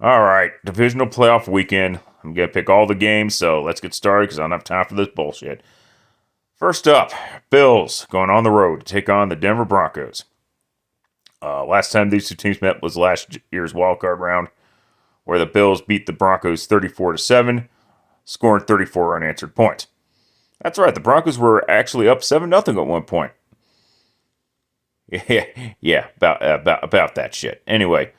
All right, divisional playoff weekend. I'm going to pick all the games, so let's get started because I don't have time for this bullshit. First up, Bills going on the road to take on the Denver Broncos. Last time these two teams met was last year's wildcard round, where the Bills beat the Broncos 34-7, scoring 34 unanswered points. That's right, the Broncos were actually up 7-0 at one point. Yeah, about that shit. Anyway,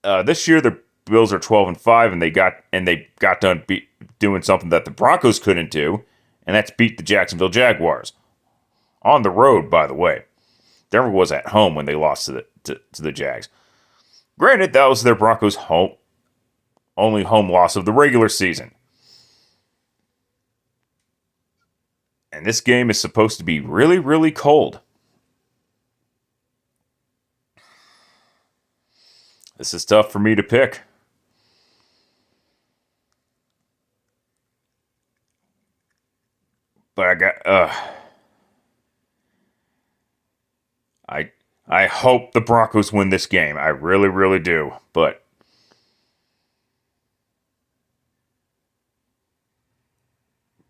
this year the Bills are 12-5, and they got done doing something that the Broncos couldn't do, and that's beat the Jacksonville Jaguars on the road. By the way, Denver was at home when they lost to the Jags. Granted, that was their Broncos' only home loss of the regular season, and this game is supposed to be really, really cold. This is tough for me to pick. But I hope the Broncos win this game. I really, really do. But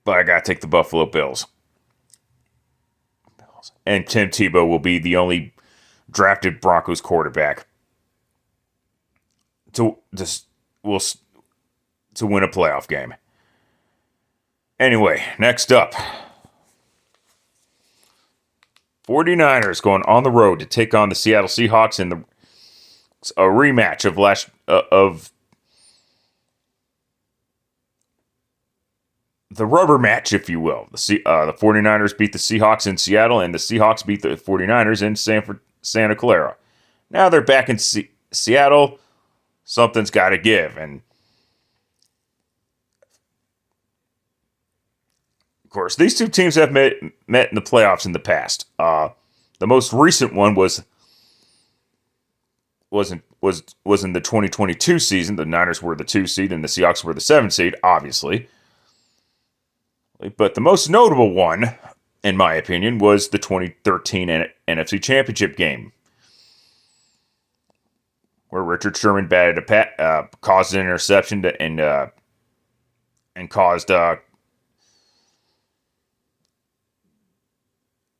I gotta take the Buffalo Bills. And Tim Tebow will be the only drafted Broncos quarterback to win a playoff game. Anyway, next up, 49ers going on the road to take on the Seattle Seahawks in a rematch of the rubber match, if you will. The 49ers beat the Seahawks in Seattle, and the Seahawks beat the 49ers in Santa Clara. Now they're back in Seattle. Something's got to give, and of course, these two teams have met in the playoffs in the past. The most recent one was in the 2022 season. The Niners were the 2 seed, and the Seahawks were the 7 seed, obviously. But the most notable one, in my opinion, was the 2013 NFC Championship game, where Richard Sherman caused an interception and caused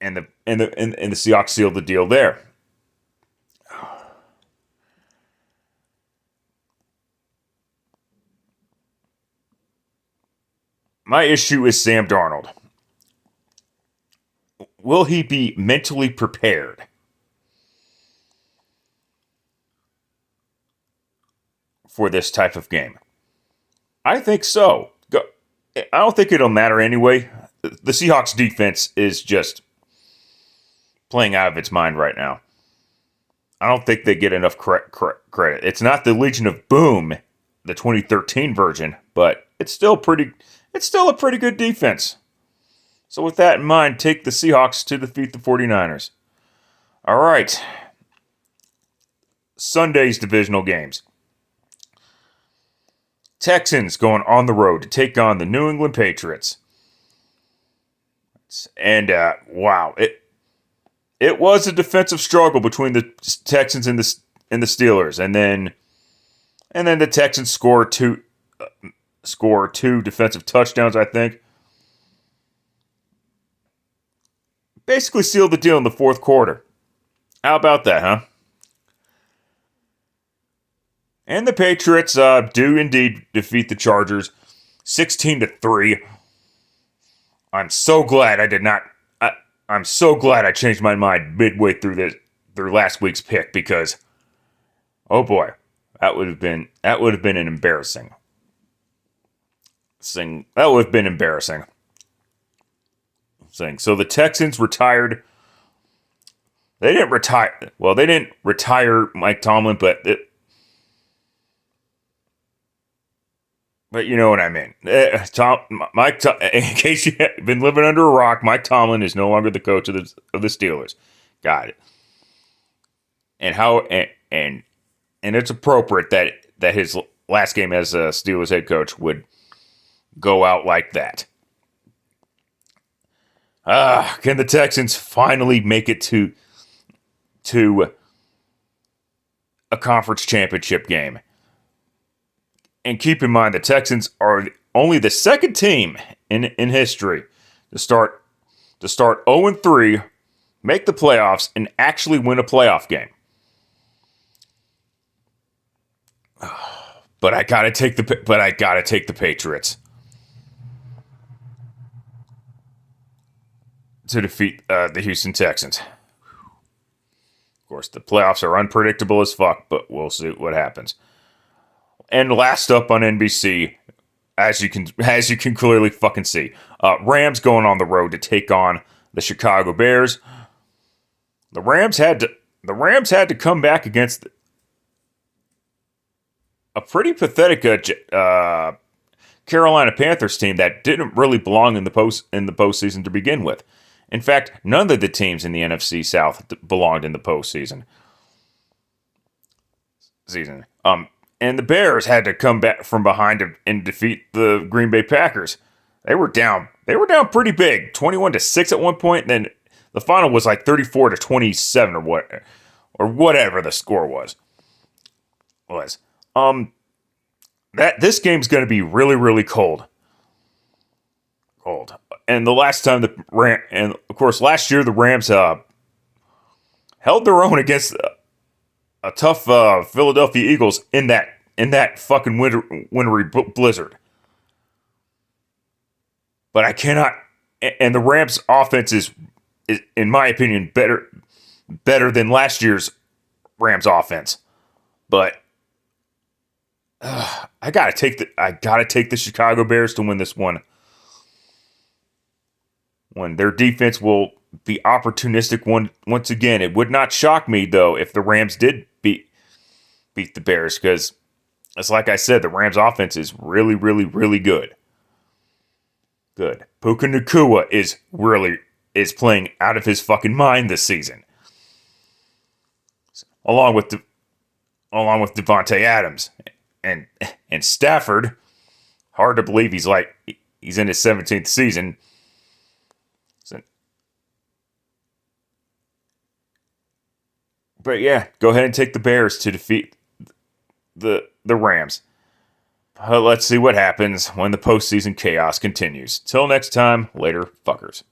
and the Seahawks sealed the deal there. My issue is Sam Darnold. Will he be mentally prepared for this type of game? I think so. I don't think it'll matter anyway. The Seahawks defense is just playing out of its mind right now. I don't think they get enough credit. It's not the Legion of Boom, the 2013 version, but it's still a pretty good defense. So with that in mind, take the Seahawks to defeat the 49ers. All right. Sunday's divisional games. Texans going on the road to take on the New England Patriots. And wow, it was a defensive struggle between the Texans and the Steelers, and then the Texans score two defensive touchdowns, I think. Basically sealed the deal in the fourth quarter. How about that, huh? And the Patriots do indeed defeat the Chargers 16-3. I'm so glad I did not. I'm so glad I changed my mind midway through last week's pick, because, oh boy, that would have been an embarrassing thing. That would have been embarrassing. So the Texans retired. They didn't retire. Well, they didn't retire Mike Tomlin, but you know what I mean. In case you've been living under a rock, Mike Tomlin is no longer the coach of the Steelers. Got it. And it's appropriate that his last game as a Steelers head coach would go out like that. Can the Texans finally make it to to a conference championship game. And keep in mind, the Texans are only the second team in history to start 0-3, make the playoffs, and actually win a playoff game. But I gotta take the Patriots to defeat the Houston Texans. Of course, the playoffs are unpredictable as fuck, but we'll see what happens. And last up on NBC, as you can clearly fucking see, Rams going on the road to take on the Chicago Bears. The Rams had to come back against a pretty pathetic Carolina Panthers team that didn't really belong in the postseason to begin with. In fact, none of the teams in the NFC South belonged in the postseason. And the Bears had to come back from behind and defeat the Green Bay Packers. They were down pretty big, 21-6 at one point. And then the final was like 34-27 or whatever the score was. That this game's going to be really, really cold. And the last time and of course last year the Rams held their own against a tough Philadelphia Eagles in that fucking wintry blizzard. But I cannot. And the Rams' offense is in my opinion better than last year's Rams' offense. But I gotta take the Chicago Bears to win this one. When their defense will be opportunistic once again. It would not shock me though if the Rams did beat the Bears, because it's like I said, the Rams' offense is really, really, really good. Puka Nacua is playing out of his fucking mind this season, along with Devontae Adams and Stafford. Hard to believe he's in his 17th season. But yeah, go ahead and take the Bears to defeat the Rams. Let's see what happens when the postseason chaos continues. Till next time, later, fuckers.